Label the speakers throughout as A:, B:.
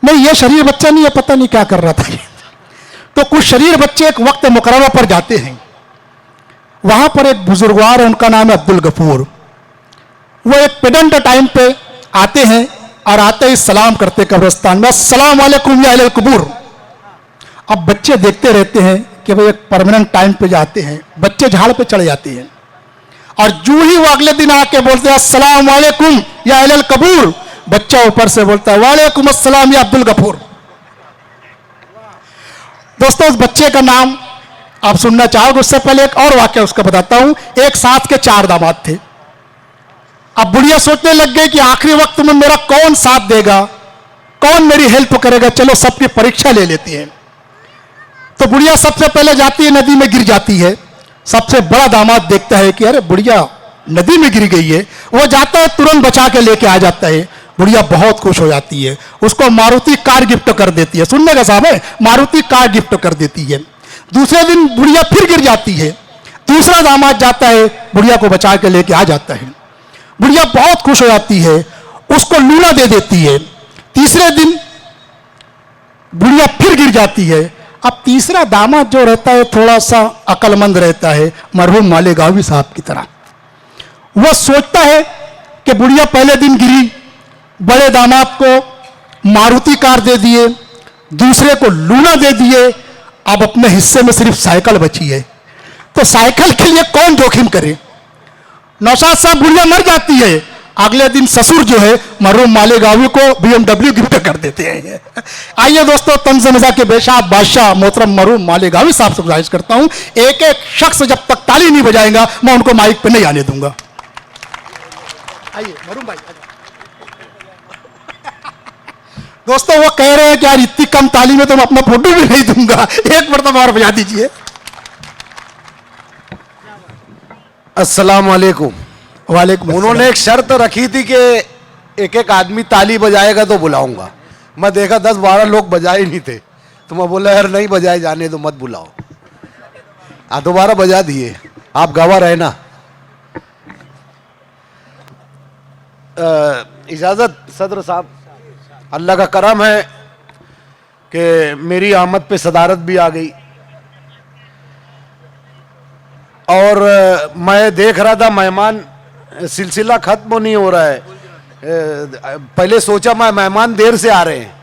A: नहीं ये शरीर बच्चा नहीं है, पता नहीं क्या कर रहा था ये। तो कुछ शरीर बच्चे एक वक्त मुकर्रर पर जाते हैं, वहां पर एक बुजुर्गवार है, उनका नाम है अब्दुल गफूर। वो एक पेडेंट टाइम पे आते हैं और आते ही सलाम करते कब्रिस्तान में, अस्सलाम वालेकुम या अहल कुबूर। अब बच्चे देखते रहते हैं कि भाई एक परमानेंट टाइम पे जाते हैं, बच्चे झाड़ पे चढ़ जाते हैं, और जो ही वो अगले दिन आके बोलते हैं अस्सलाम वालेकुम या अहल कबूर, बच्चा ऊपर से बोलता है वालेकुम अस्सलाम या अब्दुल गफूर। दोस्तों उस बच्चे का नाम आप सुनना चाहोगे, उससे पहले एक और वाक्य उसका बताता हूं। एक साथ के 4 दामाद थे। अब बुढ़िया सोचने लग गई कि आखिरी वक्त में मेरा कौन साथ देगा, कौन मेरी हेल्प करेगा, चलो सबकी परीक्षा ले लेती है। तो बुढ़िया सबसे पहले जाती है, नदी में गिर जाती है। सबसे बड़ा दामाद देखता है कि अरे बुढ़िया नदी में गिर गई है, वो जाता है तुरंत बचा के लेके आ जाता है। बुढ़िया बहुत खुश हो जाती है, उसको मारुति कार गिफ्ट कर देती है। सुनने का साहब है, मारुति कार गिफ्ट कर देती है। दूसरे दिन बुढ़िया फिर गिर जाती है, दूसरा दामाद जाता है, बुढ़िया को बचा के लेके आ जाता है। बुढ़िया बहुत खुश हो जाती है, उसको लूना दे देती है। तीसरे दिन बुढ़िया फिर गिर जाती है। अब तीसरा दामाद जो रहता है थोड़ा सा अक्लमंद रहता है, मरहूम मालेगावी साहब की तरह। वह सोचता है कि बुढ़िया पहले दिन गिरी, बड़े दामाद को मारुति कार दे दिए, दूसरे को लूना दे दिए, अब अपने हिस्से में सिर्फ साइकिल बची है, तो साइकिल के लिए कौन जोखिम करे। नौशाद साहब बुढ़िया मर जाती है, अगले दिन ससुर जो है मरहूम मालेगावी को BMW गिफ्ट कर देते हैं। आइए दोस्तों, तंज़ मज़ा के बेशाब बादशाह मोहतरम मरहूम मालेगावी साहब से गुजारिश करता हूं, एक एक शख्स जब तक ताली नहीं बजाएगा मैं उनको माइक पे नहीं आने दूंगा। आइए मरहूम भाई। दोस्तों वो कह रहे हैं कि यार इतनी कम ताली में तो मैं अपना फोटो भी नहीं दूंगा, एक मरतबा और बजा दीजिए।
B: अस्सलाम वालेकुम।
A: वालेकुम।
B: उन्होंने एक शर्त रखी थी कि एक एक आदमी ताली बजाएगा तो बुलाऊंगा। मैं देखा 10-12 लोग बजाए नहीं थे, तो मैं बोला यार नहीं बजाए जाने तो मत बुलाओ। दोबारा बजा दिए, आप गवाह रहे ना। इजाज़त सदर साहब, अल्लाह का करम है कि मेरी आमद पे सदारत भी आ गई, और मैं देख रहा था मेहमान सिलसिला खत्म नहीं हो रहा है। पहले सोचा मैं मेहमान देर से आ रहे हैं,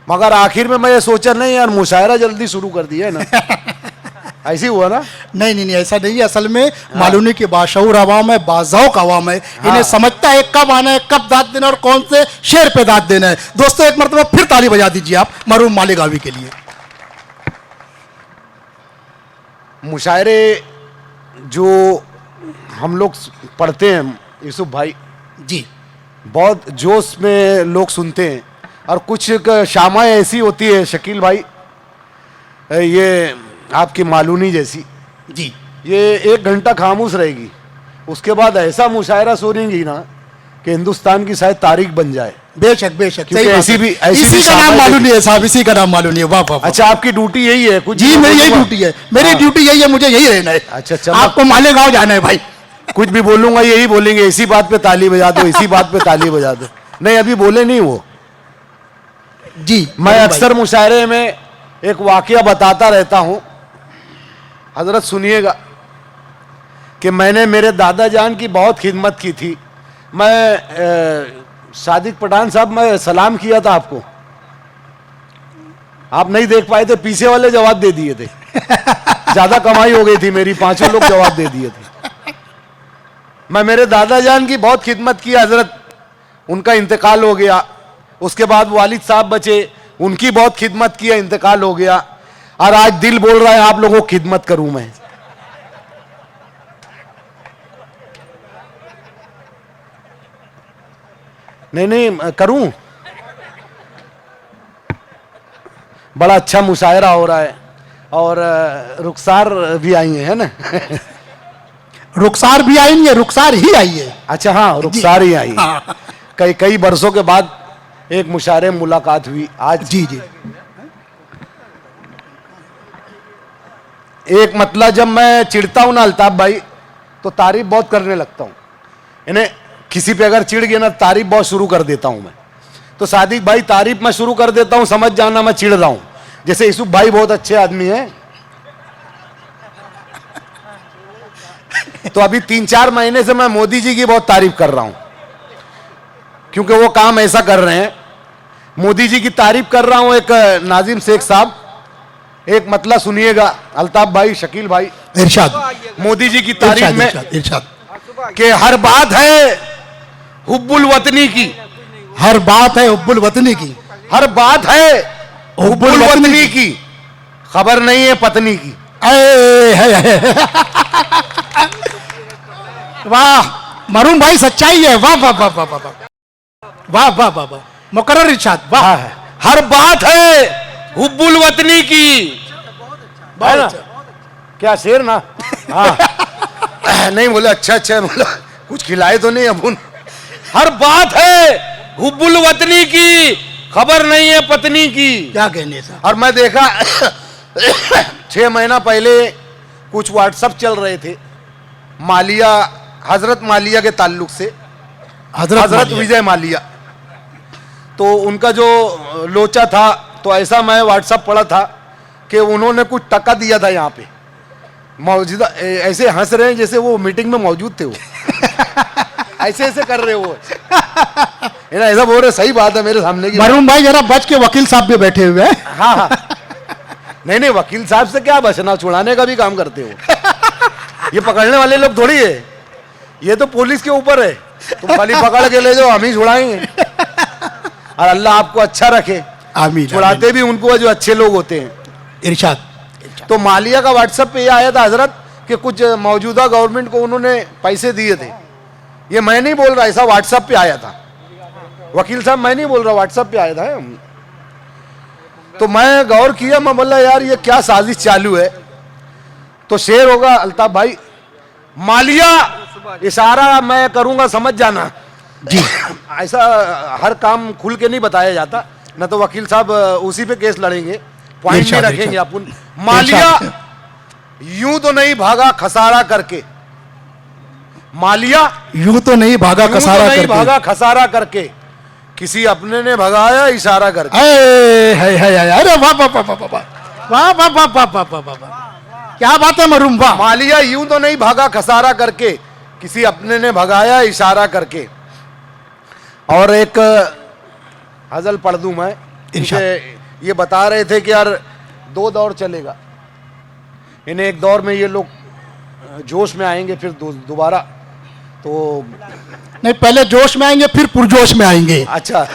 B: मगर आखिर में मैं ये सोचा नहीं यार मुशायरा जल्दी शुरू कर दिया है ना। ऐसी हुआ ना?
A: नहीं नहीं नहीं, ऐसा नहीं है। असल में मालूम नहीं कि बाशऊर अवाम है, बाज़ौक़ अवाम है, इन्हें समझता है कब आना है, कब दाद देना और कौन से शेर पे दाद देना है। दोस्तों एक मरतबा फिर ताली बजा दीजिए आप मरहूम मालेगावी के लिए।
B: मुशायरे जो हम लोग पढ़ते हैं यूसुफ भाई
A: जी,
B: बहुत जोश में लोग सुनते हैं, और कुछ शामाएं ऐसी होती है शकील भाई, ये आपकी मालूनी जैसी
A: जी,
B: ये 1 घंटा खामोश रहेगी, उसके बाद ऐसा मुशायरा सुनेंगी ना कि हिंदुस्तान की शायद तारीख बन जाए।
A: बेशक बेशक,
B: ऐसी भी
A: इसी का नाम मालूम नहीं है साहब, इसी का नाम मालूम नहीं है। वाह वाह।
B: अच्छा, आपकी ड्यूटी यही है? कुछ
A: जी मेरी यही ड्यूटी है, मेरी ड्यूटी यही है, मुझे यही रहना है।
B: अच्छा,
A: आपको मालेगांव जाना है भाई।
B: कुछ भी बोलूंगा यही बोलेंगे, इसी बात पे ताली बजा दो, इसी बात पे ताली बजा दो। नहीं अभी बोले नहीं वो।
A: जी
B: मैं अक्सर मुशायरे में एक वाकया बताता रहता हूं, हजरत सुनिएगा, कि मैंने मेरे दादा जान की बहुत खिदमत की थी। मैं सादिक पठान साहब, मैं सलाम किया था आपको, आप नहीं देख पाए थे, पीछे वाले जवाब दे दिए थे। ज्यादा कमाई हो गई थी मेरी, 5 लोग जवाब दे दिए थे। मैं मेरे दादा जान की बहुत खिदमत की हजरत, उनका इंतकाल हो गया। उसके बाद वालिद साहब बचे, उनकी बहुत खिदमत किया, इंतकाल हो गया। और आज दिल बोल रहा है आप लोगों को खिदमत करूं मैं। नहीं करूं। बड़ा अच्छा मुशायरा हो रहा है, और रुखसार भी आई है ना?
A: रुखसार भी आई नहीं है, रुखसार ही आई है।
B: अच्छा हाँ, रुखसार ही आई। कई बरसों के बाद एक मुशायरे में मुलाकात हुई आज।
A: जी जी।
B: एक मतलब जब मैं चिढ़ता हूं ना अल्ताफ भाई, तो तारीफ बहुत करने लगता हूं। इन्हें किसी पे अगर चिढ़ गया ना, तारीफ बहुत शुरू कर देता हूं मैं। तो सादिक भाई तारीफ मैं शुरू कर देता हूं, समझ जाना मैं चिढ़ रहा हूं। जैसे यूसुफ भाई बहुत अच्छे आदमी हैं, तो अभी 3-4 महीने से मैं मोदी जी की बहुत तारीफ कर रहा हूं, क्योंकि वो काम ऐसा कर रहे हैं। मोदी जी की तारीफ कर रहा हूं। एक नाजिम शेख साहब, एक मतलब सुनिएगा, अल्ताफ भाई, शकील भाई,
A: इरशाद,
B: मोदी जी की तारीफ
A: इरशाद,
B: में
A: इरशाद, इरशाद।
B: कि हर बात है हुब्बुल वतनी की,
A: हर बात है हुब्बुल वतनी की,
B: हर बात है
A: हुब्बुल
B: हुब्बुल
A: वतनी
B: वतनी की, खबर नहीं है पत्नी की।
A: वाह मरूम भाई, सच्चाई है। वाह वाह वाह वाह वाह वाह वाह वाह वाह, मुकर्रर इरशाद, वाह।
B: हर बात है हुब्बुल वतनी की, है ना? क्या शेर ना? हाँ नहीं बोले, अच्छा अच्छा, बोला कुछ खिलाए तो नहीं अपुन। हर बात है हुब्बुल वतनी की, खबर नहीं है पत्नी की।
A: क्या कहने साहब।
B: और मैं देखा 6 महीना पहले कुछ व्हाट्सएप चल रहे थे मालिया, हजरत मालिया के ताल्लुक से, हजरत विजय मालिया। तो उनका जो लोचा था, तो ऐसा मैं व्हाट्सएप पढ़ा था कि उन्होंने कुछ टका दिया था यहाँ पे मौजूदा, ऐसे हंस रहे हैं जैसे वो मीटिंग में मौजूद थे वो ऐसे ऐसे कर रहे वो है ना, ऐसा बोल रहे। सही बात है मेरे सामने की।
A: मरूम भाई जरा बच के, वकील साहब भी बैठे हुए हैं।
B: हाँ हाँ, नहीं नहीं, वकील साहब से क्या बचना, छुड़ाने का भी काम करते हो। ये पकड़ने वाले लोग थोड़ी है, ये तो पुलिस के ऊपर है। तुम खाली पकड़ के ले जाओ, हम ही छुड़ाएंगे। और अल्लाह आपको अच्छा रखे।
A: आमीन।
B: छुड़ाते भी उनको जो अच्छे लोग होते हैं।
A: इरशाद।
B: तो मालिया का व्हाट्सएप पे ये आया था हजरत कि कुछ मौजूदा गवर्नमेंट को उन्होंने पैसे दिए थे। ये मैं नहीं बोल रहा, ऐसा व्हाट्सएप पे आया था। वकील साहब मैं नहीं बोल रहा, व्हाट्सएप पे आया था। तो मैं गौर किया, मैं बोला यार ये क्या साजिश चालू है। तो शेर होगा अल्ताफ भाई, मालिया इशारा मैं करूंगा समझ जाना
A: जी।
B: ऐसा हर काम खुल के नहीं बताया जाता, न तो वकील साहब उसी पे केस लड़ेंगे, पॉइंट नहीं रखेंगे अपन। मालिया यूं तो नहीं भागा खसारा करके, मालिया
A: यूं तो नहीं भागा खसारा करके,
B: भागा खसारा करके, किसी अपने ने भगाया इशारा करके।
A: अरे वाह वाह वाह वाह वाह वाह वाह वाह वाह वाह वाह वाह, क्या बात है मरूम, वाह।
B: मालिया यूं तो नहीं भागा खसारा करके, किसी अपने ने भगाया इशारा करके। और एक हजल पढ़ दूं मैं, ये बता रहे थे कि यार 2 दौर चलेगा, इन्हें एक दौर में ये लोग जोश में आएंगे, फिर दोबारा तो
A: नहीं, पहले जोश में आएंगे फिर पुरजोश में आएंगे।
B: अच्छा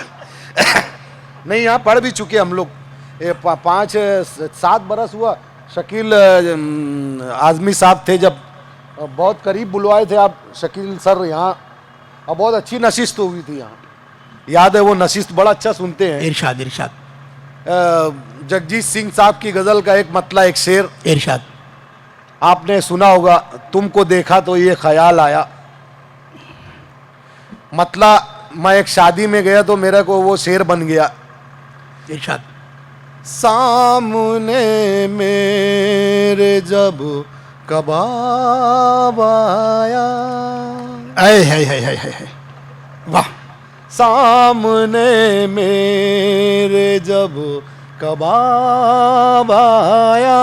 B: नहीं, यहाँ पढ़ भी चुके हम लोग। 5-7 बरस हुआ, शकील आजमी साहब थे जब, बहुत करीब बुलवाए थे आप शकील सर यहाँ, और बहुत अच्छी नशिस्त हुई थी यहाँ, याद है वो नशिस्त, बड़ा अच्छा सुनते हैं।
A: इरशाद, इरशाद।
B: जगजीत सिंह साहब की गजल का एक मतलब, एक शेर
A: इरशाद।
B: आपने सुना होगा, तुमको देखा तो ये ख्याल आया। मतलब मैं एक शादी में गया तो मेरे को वो शेर बन गया।
A: इरशाद।
B: सामने मेरे जब कबाब आया,
A: वाह।
B: सामने मेरे जब कबाब आया,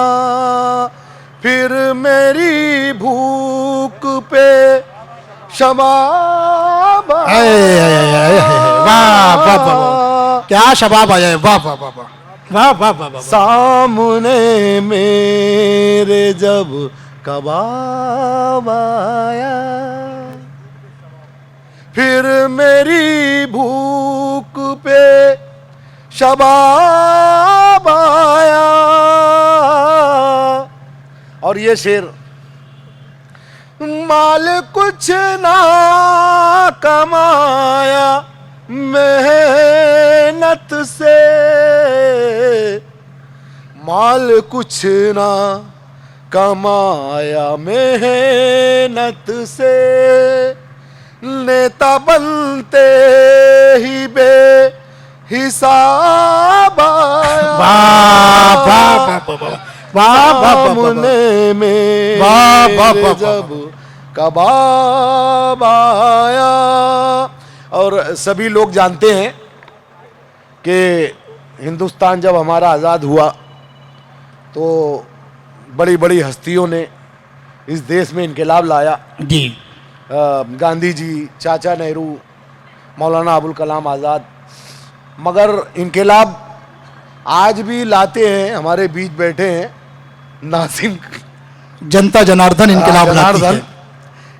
B: फिर मेरी भूख पे शबाब आया।
A: वाह वाह वाह, क्या शबाब आया है, वाह वाह वाह वाह वाह वाह वाह।
B: सामने मेरे जब कबाब आया, फिर मेरी भूख पे शबाब आया। और ये शेर, माल कुछ ना कमाया मेहनत से, माल कुछ ना कमाया मेहनत से, नेता बनते ही बेहिसाब आया।
A: वाह वाह वाह वाह वाह
B: में जब कबाब आया। और सभी लोग जानते हैं कि हिंदुस्तान जब हमारा आज़ाद हुआ तो बड़ी बड़ी हस्तियों ने इस देश में इनकलाब लाया।
A: जी
B: गांधी जी, चाचा नेहरू, मौलाना अबुल कलाम आज़ाद। मगर इनकलाब आज भी लाते हैं, हमारे बीच बैठे हैं नासिम
A: जनता जनार्दन इनकलाब लाती
B: जनार्दन।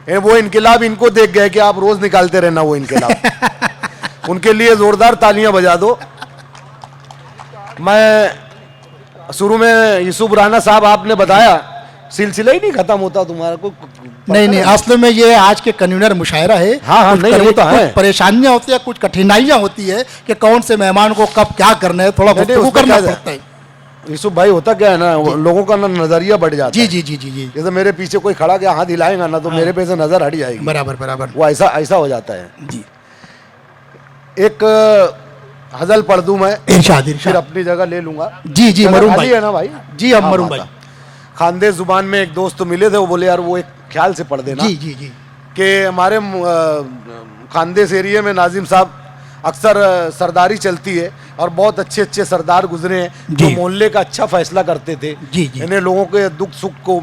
A: है।
B: वो इनकलाब इनको देख गए कि आप रोज निकालते रहना वो इनकलाब। उनके लिए जोरदार तालियां बजा दो। मैं शुरू में यूसुफ राना साहब आपने बताया सिलसिला ही नहीं खत्म होता तुम्हारा को।
A: नहीं, असल में ये आज के कन्वीनर मुशायरा है।
B: हाँ,
A: कुछ
B: नहीं, वो तो है।
A: कुछ परेशानियां होती है, कुछ कठिनाइयां होती है कि कौन से मेहमान को कब क्या करना है, थोड़ा
B: नहीं,
A: गुफ्तगू
B: उसमें
A: करना
B: क्या है?
A: पड़ता है।
B: यूसुफ भाई होता क्या है ना, लोगों का ना नजरिया बढ़ जाता
A: जी
B: है।
A: जी जी जी जी,
B: जैसे मेरे पीछे कोई खड़ा गया हाथ हिलाएगा ना तो मेरे पे से नजर हट जाएगी।
A: बराबर बराबर।
B: वो ऐसा ऐसा हो जाता है।
A: जी,
B: एक हजल पढ़ दूं मैं,
A: इरशाद
B: फिर
A: इरशाद।
B: अपनी जगह ले लूंगा।
A: जी जी,
B: जगह
A: मरूम
B: खाली
A: भाई
B: है ना भाई?
A: जी, हम
B: हाँ,
A: मरूम
B: माता।
A: भाई।
B: खानदे जुबान में एक दोस्त मिले थे, वो बोले यार वो एक ख्याल से पढ़ देना
A: जी जी जी
B: कि हमारे खानदेश एरिया में नाजिम साहब अक्सर सरदारी चलती है और बहुत अच्छे अच्छे सरदार गुजरे हैं जो
A: जी।
B: मोहल्ले का अच्छा फैसला करते थे।
A: जी, जी।
B: इन्हें लोगों के दुख सुख को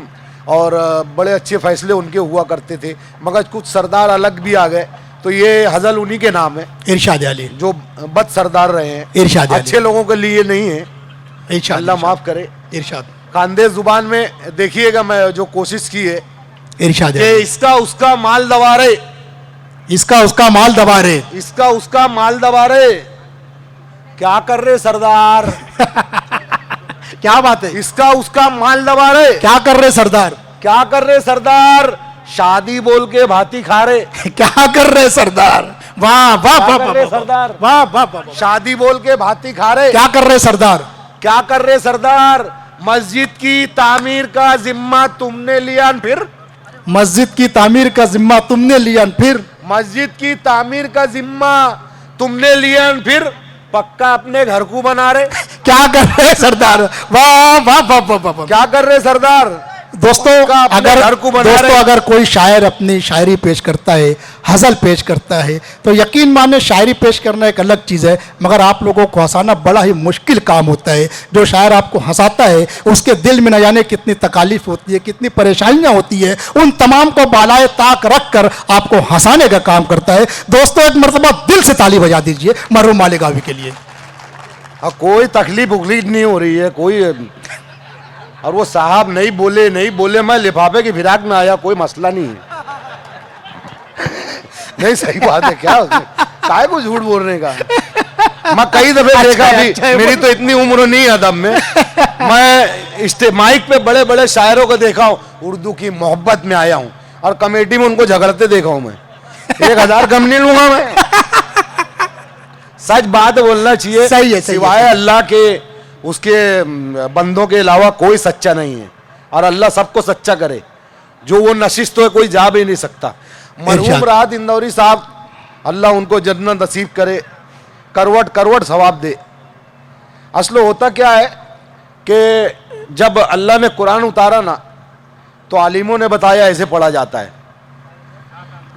B: और बड़े अच्छे फैसले उनके हुआ करते थे। मगर कुछ सरदार अलग भी आ गए, तो ये हजल उन्हीं के नाम है
A: इरशाद अली,
B: जो बद सरदार रहे हैं।
A: इरशाद
B: अच्छे लोगों के लिए नहीं है,
A: इरशाद,
B: अल्लाह माफ करे।
A: इरशाद
B: खानदेश जुबान में देखिएगा, मैं जो कोशिश की है
A: इरशाद
B: कि
A: अली।
B: इसका उसका माल दबा रहे,
A: इसका उसका माल दबा रहे।
B: इसका उसका माल दबा रहे, क्या कर रहे सरदार?
A: क्या बात है?
B: इसका उसका माल दबा रहे,
A: क्या कर रहे सरदार?
B: क्या कर रहे सरदार? शादी बोल के भाती खा रहे।
A: क्या कर रहे सरदार? वाह वाह
B: क्या
A: वाह
B: कर
A: वाह
B: रहे
A: वाह,
B: सरदार?
A: वाह वाह वाह वाह।
B: शादी बोल के भाती खा रहे।
A: क्या कर रहे सरदार?
B: क्या कर रहे सरदार? मस्जिद की तामीर का जिम्मा तुमने लिया फिर,
A: मस्जिद की तामीर का जिम्मा तुमने लिया फिर,
B: मस्जिद की तामीर का जिम्मा तुमने लिया फिर, पक्का अपने घर को बना रहे।
A: क्या कर रहे सरदार? वाह वाह वाह वाह वाह वाह।
B: क्या कर रहे सरदार?
A: दोस्तों,
B: पक्का अपने
A: अगर
B: घर को बना
A: दोस्तों
B: रहे।
A: अगर कोई शायर अपनी शायरी पेश करता है, हजल पेश करता है, तो यकीन माने शायरी पेश करना एक अलग चीज़ है, मगर आप लोगों को हंसाना बड़ा ही मुश्किल काम होता है। जो शायर आपको हंसाता है उसके दिल में न जाने कितनी तकालीफ होती है, कितनी परेशानियां होती है, उन तमाम को बालाए ताक रख कर आपको हंसाने का काम करता है। दोस्तों, एक मरतबा दिल से ताली बजा दीजिए मरहूम मालिगावी के लिए।
B: कोई तकलीफ उकलीफ नहीं हो रही है कोई। और वो साहब नहीं बोले, मैं लिफाफे की फिराक में आया, कोई मसला नहीं है। नहीं, सही बात है। क्या काय को झूठ बोलने का? मैं कई दफे देखा
A: है,
B: भी,
A: अच्छा है,
B: मेरी तो इतनी उम्र नहीं है दम में। मैं माइक पे बड़े बड़े शायरों को देखा हूँ, उर्दू की मोहब्बत में आया हूँ, और कमेटी में उनको झगड़ते देखा हूँ मैं। 1000 कम नहीं लूंगा मैं। सच बात बोलना चाहिए।
A: सही है, सही है,
B: सिवाय
A: सही है।
B: अल्लाह के, उसके बंदों के अलावा कोई सच्चा नहीं है, और अल्लाह सबको सच्चा करे। जो वो नशिश तो है कोई जा भी नहीं सकता। मरहूम
A: इरशाद।
B: राहत इंदौरी साहब, अल्लाह उनको जन्नत नसीब करे, करवट करवट सवाब दे। असल होता क्या है कि जब अल्लाह ने कुरान उतारा ना, तो आलिमों ने बताया ऐसे पढ़ा जाता है।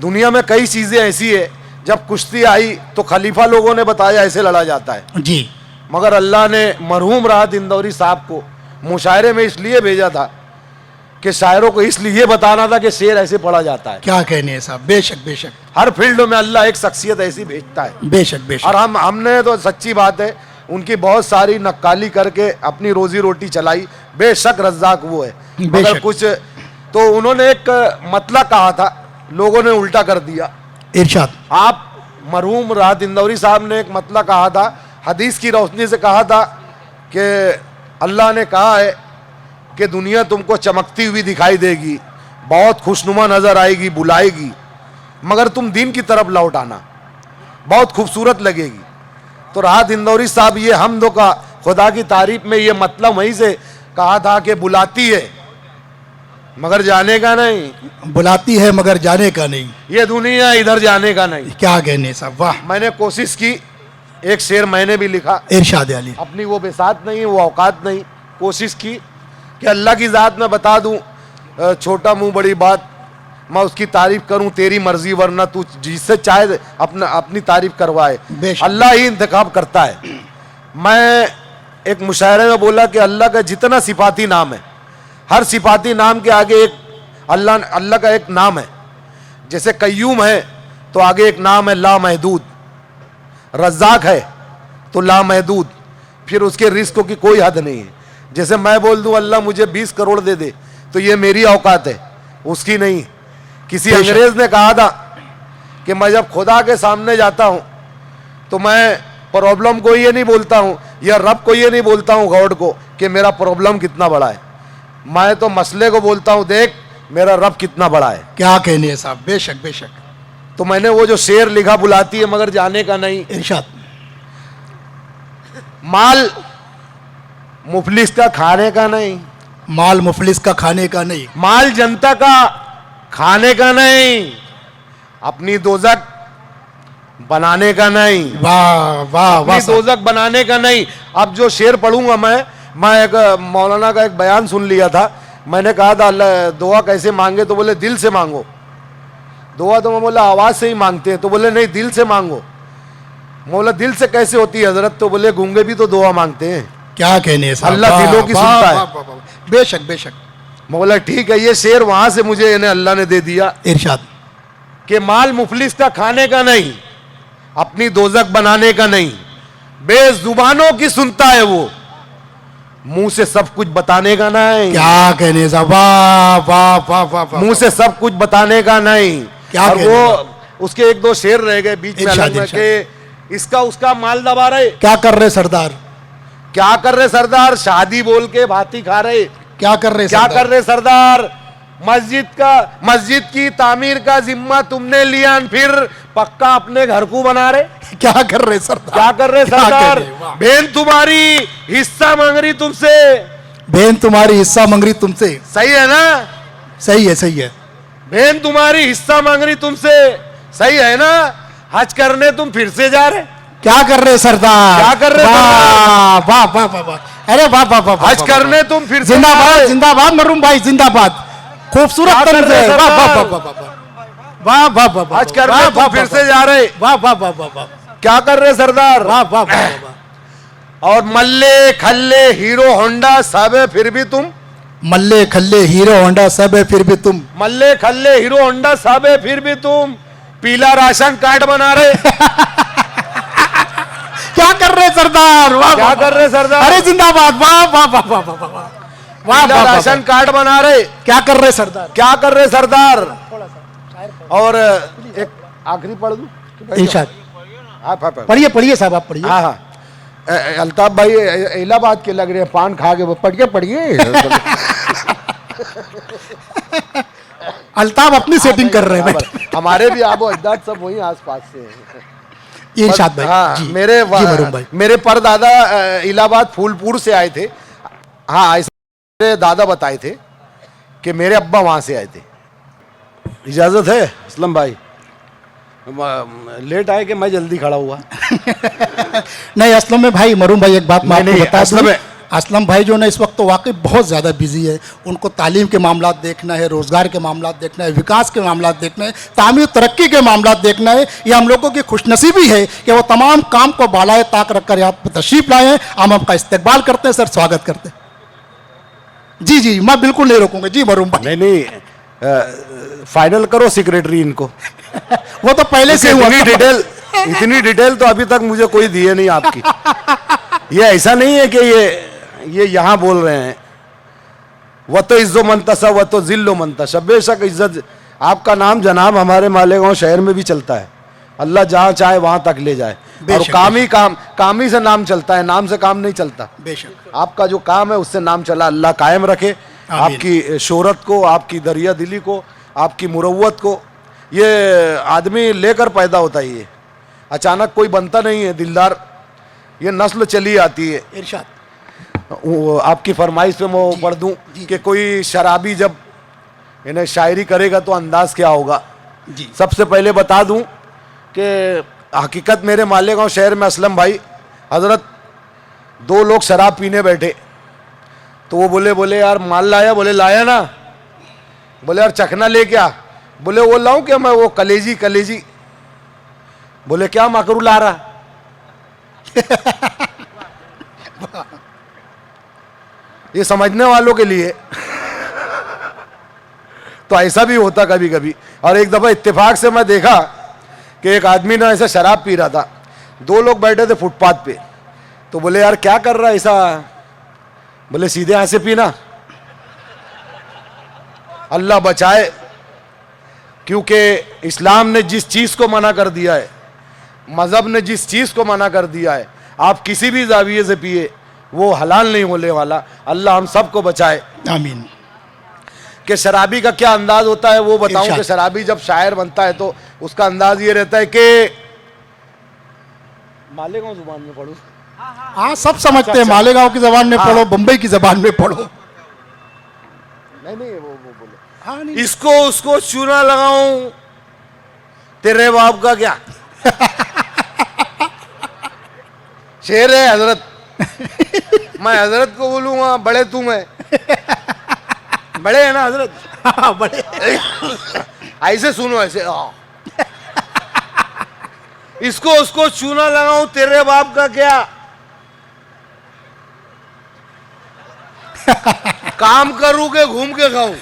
B: दुनिया में कई चीज़ें ऐसी है, जब कुश्ती आई तो खलीफा लोगों ने बताया ऐसे लड़ा जाता है।
A: जी,
B: मगर अल्लाह ने मरहूम राहत इंदौरी साहब को मुशायरे में इसलिए भेजा था कि शायरों को इसलिए बताना था कि शेर ऐसे पढ़ा जाता है।
A: क्या कहने हैं साहब? बेशक बेशक
B: हर फील्ड में अल्लाह एक शख्सियत ऐसी भेजता है।
A: बेशक बेशक।
B: और हमने तो सच्ची बात है, उनकी बहुत सारी नक्काली करके अपनी रोजी रोटी चलाई। बेशक रज्जाक वो है, मगर
A: बेशक।
B: कुछ तो उन्होंने एक मतला कहा था, लोगों ने उल्टा कर दिया।
A: इरशाद।
B: आप मरहूम राहत इंदौरी साहब ने एक मतला कहा था, हदीस की रोशनी से कहा था कि अल्लाह ने कहा है कि दुनिया तुमको चमकती हुई दिखाई देगी, बहुत खुशनुमा नजर आएगी, बुलाएगी, मगर तुम दीन की तरफ लौट आना, बहुत खूबसूरत लगेगी। तो राहत इंदौरी साहब ये हमदो का खुदा की तारीफ में ये मतलब वहीं से कहा था कि बुलाती है मगर जाने का नहीं,
A: बुलाती है मगर जाने का नहीं।
B: ये दुनिया इधर जाने का नहीं।
A: क्या कहने साहब, वाह।
B: मैंने कोशिश की, एक शेर मैंने भी लिखा,
A: इरशाद अली।
B: अपनी वो बेसात नहीं, वो औकात नहीं, कोशिश की कि अल्लाह की ज़ात में बता दूं, छोटा मुंह बड़ी बात, मैं उसकी तारीफ करूं, तेरी मर्जी, वरना तू जिससे चाहे अपनी तारीफ करवाए।
A: बेशक।
B: अल्लाह ही इंतखाब करता है। मैं एक मुशायरे में बोला कि अल्लाह का जितना सिफाती नाम है, हर सिफाती नाम के आगे एक अल्लाह का एक नाम है। जैसे कय्यूम है तो आगे एक नाम है ला महदूद, रज़्ज़ाक है तो ला महदूद, फिर उसके रिस्क की कोई हद नहीं है। जैसे मैं बोल दूं अल्लाह मुझे 20 करोड़ दे दे तो ये मेरी औकात है, उसकी नहीं। किसी अंग्रेज ने कहा था कि मैं जब खुदा के सामने जाता हूं तो मैं प्रॉब्लम को ये नहीं बोलता हूं या रब को ये नहीं बोलता हूं गॉड को कि मेरा प्रॉब्लम कितना बड़ा है, मैं तो मसले को बोलता हूं देख मेरा रब कितना बड़ा है।
A: क्या कहने है साहब, बेशक बेशक।
B: तो मैंने वो जो शेर लिखा, बुलाती है मगर जाने का नहीं।
A: इरशाद।
B: माल मुफलिस का खाने का नहीं,
A: माल मुफलिस का खाने का नहीं,
B: माल जनता का खाने का नहीं, अपनी दोजक बनाने का नहीं।
A: वाह वाह वाह
B: अपनी दोजक बनाने का नहीं। अब जो शेर पढ़ूंगा मैं एक मौलाना का एक बयान सुन लिया था। मैंने कहा था अल्लाह दुआ कैसे मांगे, तो बोले दिल से मांगो। दुआ तो मैं बोला आवाज से ही मांगते हैं, तो बोले नहीं दिल से मांगो। बोला दिल से कैसे होती है हजरत, तो बोले गूंगे भी तो दुआ मांगते हैं।
A: क्या कहने है साहब,
B: अल्लाह दिलों की सुनता है।
A: बेशक बेशक।
B: मैं बोला ठीक है, ये शेर वहां से मुझे इन्हें अल्लाह ने दे दिया
A: इरशाद।
B: कि माल मुफलिस का खाने का नहीं, अपनी दोजक बनाने का नहीं, बेजुबानों की सुनता है वो, मुंह से सब कुछ बताने का नहीं।
A: क्या कहने साहब, वाह वाह वाह वाह।
B: मुंह से सब कुछ बताने का नहीं।
A: क्या
B: और वो उसके एक दो शेर रह गए बीच में अलग में कि इसका उसका माल दबा रहे।
A: क्या कर रहे सरदार,
B: क्या कर रहे सरदार, शादी बोल के भाती खा रहे।
A: क्या कर रहे
B: क्या कर रहे सरदार, मस्जिद की तामीर का जिम्मा तुमने लिया, फिर पक्का अपने घर को बना रहे।
A: क्या कर रहे सरदार,
B: क्या कर रहे सरदार,
A: बहन
B: बहन तुम्हारी हिस्सा मांग रही तुमसे।
A: बहन तुम्हारी हिस्सा मांग रही तुमसे।
B: सही है ना,
A: सही है सही है।
B: बहन तुम्हारी हिस्सा मांग रही तुमसे, सही है ना। हज करने तुम फिर से जा रहे।
A: क्या कर रहे सरदार,
B: क्या कर रहे
A: वाह वाह वाह वाह वाह। अरे वाह वाह वाह।
B: हज करने तुम फिर से
A: जिंदाबाद जिंदाबाद मरूम भाई जिंदाबाद। खूबसूरत तरीके से वाह वाह वाह वाह वाह वाह वाह वाह।
B: हज करने तुम फिर से जा रहे।
A: वाह वाह वाह वाह वाह।
B: क्या कर रहे सरदार,
A: वाह वाह वाह।
B: और मल्ले खल्ले हीरो होंडा सब है फिर भी तुम।
A: मल्ले खल्ले हीरो होंडा सब है फिर भी तुम।
B: मल्ले खल्ले हीरो होंडा सब है फिर भी तुम। पीला राशन कार्ड बना रहे।
A: क्या कर रहे सरदार, वाह
B: क्या कर रहे सरदार,
A: अरे जिंदाबाद, वाह वाह वाह वाह वाह वाह वाह।
B: पीला राशन कार्ड बना रहे।
A: क्या कर रहे सरदार,
B: क्या कर रहे सरदार। और एक आखिरी पढ़ दूं।
A: इरशाद।
B: हाँ
A: पढ़िए पढ़िए साहब आप पढ़िए।
B: हाँ हाँ। अल्ताफ भाई इलाहाबाद के लग रहे हैं, पान खा के पढ़िए।
A: अल्ताफ अपनी सेटिंग कर रहे हैं।
B: हमारे भी आबो अजदाद सब वही आसपास से हैं।
A: इरशाद भाई।
B: हाँ,
A: जी,
B: मेरे मेरे परदादा इलाहाबाद फूलपुर से आए थे। हाँ, मेरे दादा बताए थे कि मेरे अब्बा वहां से आए थे। इजाजत है असलम भाई, लेट आए कि मैं जल्दी खड़ा हुआ।
A: नहीं असलम में भाई, मरूम भाई एक बात मैं आपको बता
B: असलम
A: दूं, असलम भाई जो ना इस वक्त तो वाकई बहुत ज़्यादा बिजी है। उनको तालीम के मामला देखना है, रोज़गार के मामला देखना है, विकास के मामला देखना है, तामीर तरक्की के मामला देखना है। ये हम लोगों की खुशनसीबी है कि वो तमाम काम को बालाए ताक रखकर यहाँ पर तशरीफ लाए हैं। हम आपका इस्तकबाल करते हैं सर, स्वागत करते हैं। जी जी, मैं बिल्कुल नहीं रोकूंगा जी मरूम भाई।
B: नहीं, फाइनल करो सेक्रेटरी इनको।
A: वो तो पहले से हुआ।
B: इतनी डिटेल तो अभी तक मुझे कोई दिए नहीं आपकी। ये ऐसा नहीं है कि ये यहाँ बोल रहे हैं। वह तो इज्जो मंतसा वह तो जिल्लो मंतशा। बेशक इज्जत, आपका नाम जनाब हमारे मालेगांव शहर में भी चलता है। अल्लाह जहाँ चाहे वहाँ तक ले जाए। और काम ही से नाम चलता है, नाम से काम नहीं चलता।
A: बेशक
B: आपका जो काम है उससे नाम चला, अल्लाह कायम रखे आपकी शोहरत को, आपकी दरिया दिली को, आपकी मुरव्वत को। ये आदमी लेकर पैदा होता है, ये अचानक कोई बनता नहीं है दिलदार। ये नस्ल चली आती है।
A: इरशाद।
B: आपकी फरमाइश पे मैं पढ़ दूं कि कोई शराबी जब इन्हें शायरी करेगा तो अंदाज क्या होगा।
A: जी।
B: सबसे पहले बता दूं कि हकीकत मेरे मालेगांव शहर में असलम भाई हजरत 2 लोग शराब पीने बैठे, तो वो बोले यार माल लाया, बोले लाया ना, बोले यार चखना ले क्या, बोले वो लाऊं क्या मैं, वो कलेजी, बोले क्या मकरू ला रहा। ये समझने वालों के लिए। तो ऐसा भी होता कभी कभी। और एक दफा इत्तेफाक से मैं देखा कि एक आदमी ना ऐसा शराब पी रहा था, दो लोग बैठे थे फुटपाथ पे, तो बोले यार क्या कर रहा है ऐसा? बोले सीधे यहां से पीना, अल्लाह बचाए, क्योंकि इस्लाम ने जिस चीज को मना कर दिया है, मजहब ने जिस चीज को मना कर दिया है, आप किसी भी जाविये से पिए वो हलाल नहीं होने वाला। अल्लाह हम सबको बचाए,
A: आमीन।
B: कि शराबी का क्या अंदाज होता है वो बताऊं।
A: इरशाद।
B: कि शराबी जब शायर बनता है तो उसका अंदाज ये रहता है कि मालेगांव जुबान में पढ़ूं,
A: हाँ सब समझते हैं, मालेगांव की जबान में पढ़ो, बंबई की जबान में पढ़ो।
B: नहीं वो बोले
A: हाँ नहीं।
B: इसको उसको चूना लगाऊं तेरे बाप का क्या। शेर है हजरत, मैं हजरत को बोलूंगा बड़े तुम है, बड़े है ना हजरत,
A: हाँ, बड़े।
B: ऐसे सुनो ऐसे। इसको उसको चूना लगाऊं तेरे बाप का क्या, काम करूं के घूम के खाऊं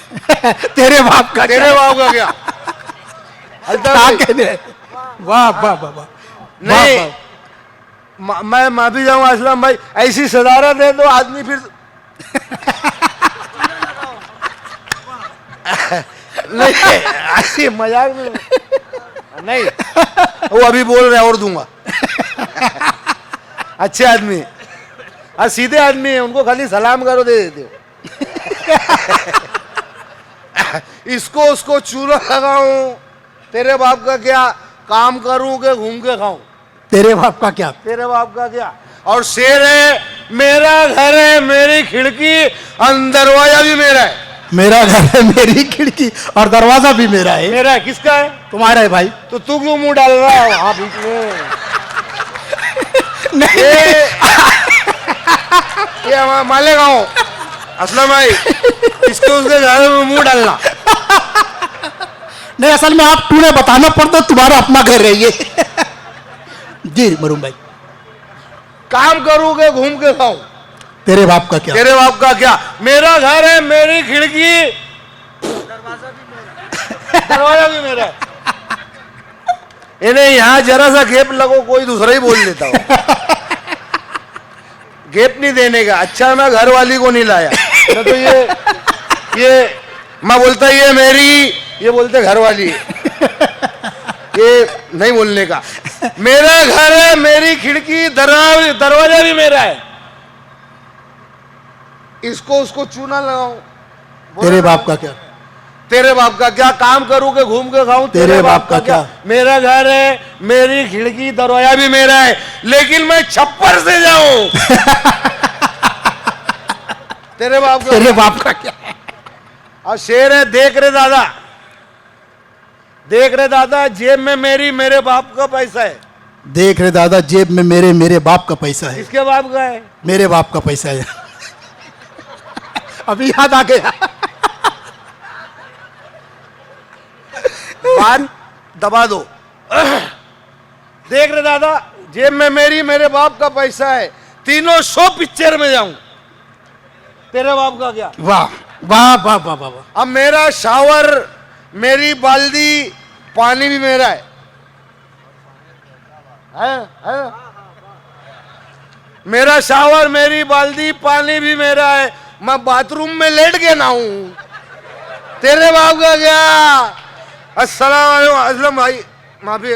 A: तेरे बाप का
B: तेरे बाप का क्या।
A: वाह वाह वाह वाह।
B: नहीं मैं माफी जाऊंगा असलम भाई, ऐसी सदारत है तो आदमी फिर नहीं ऐसी मजाक में नहीं, वो अभी बोल रहे और दूंगा। अच्छे आदमी है और सीधे आदमी है, उनको खाली सलाम करो दे देते हो। इसको उसको चूना लगाऊं तेरे बाप का क्या, काम करूं के घूम के खाऊं
A: तेरे बाप का क्या।
B: तेरे बाप का क्या। और शेर है मेरा घर है मेरी खिड़की दरवाजा भी मेरा है,
A: मेरा घर है मेरी खिड़की और दरवाजा भी मेरा है।
B: मेरा है किसका है,
A: तुम्हारा है भाई।
B: तो तू क्यों मुंह डाल रहा है वहां बीच में।
A: नहीं
B: ये मालेगांव असलम भाई, इसके उसके घर में मुंह डालना
A: नहीं, असल में आप तूने बताना पड़ता, तुम्हारा अपना घर है ये। जी मरूम भाई।
B: काम करूं के घूम के खाऊं
A: तेरे बाप का क्या।
B: तेरे बाप का क्या। मेरा घर है मेरी खिड़की दरवाजा भी मेरा है। इन्हें यहां जरा सा गैप लगो कोई दूसरा ही बोल लेता हो। गैप नहीं देने का। अच्छा मैं घर वाली को नहीं लाया, मैं तो ये मैं बोलता ये मेरी, ये बोलते घर वाली, ये नहीं बोलने का। मेरा घर है मेरी खिड़की दरवाजा भी मेरा है, इसको उसको चूना लगाऊं
A: तेरे बाप का क्या।
B: तेरे बाप का क्या, काम करूं के घूम के खाऊं
A: तेरे बाप का क्या।
B: मेरा घर है मेरी खिड़की दरवाजा भी मेरा है, लेकिन मैं छप्पर से जाऊं तेरे बाप का।
A: तेरे बाप का क्या।
B: और शेर है देख रहे दादा, देख रहे दादा जेब में मेरी मेरे बाप का पैसा है।
A: देख रहे दादा जेब में मेरे बाप का पैसा है।
B: किसके बाप का है,
A: मेरे बाप का पैसा है। अभी याद आ गया।
B: बात दबा दो। देख रहे दादा जेब में मेरी मेरे बाप का पैसा है, तीनों शो पिक्चर में जाऊं तेरे बाप का क्या।
A: वाह वाह वाह वाह वाह।
B: अब मेरा शावर मेरी बाल्टी पानी भी मेरा है, है? मेरा शावर मेरी बाल्टी पानी भी मेरा है, मैं बाथरूम में लेट के नहाऊं तेरे बाप का क्या। अस्सलाम वालेकुम असलम भाई, माफी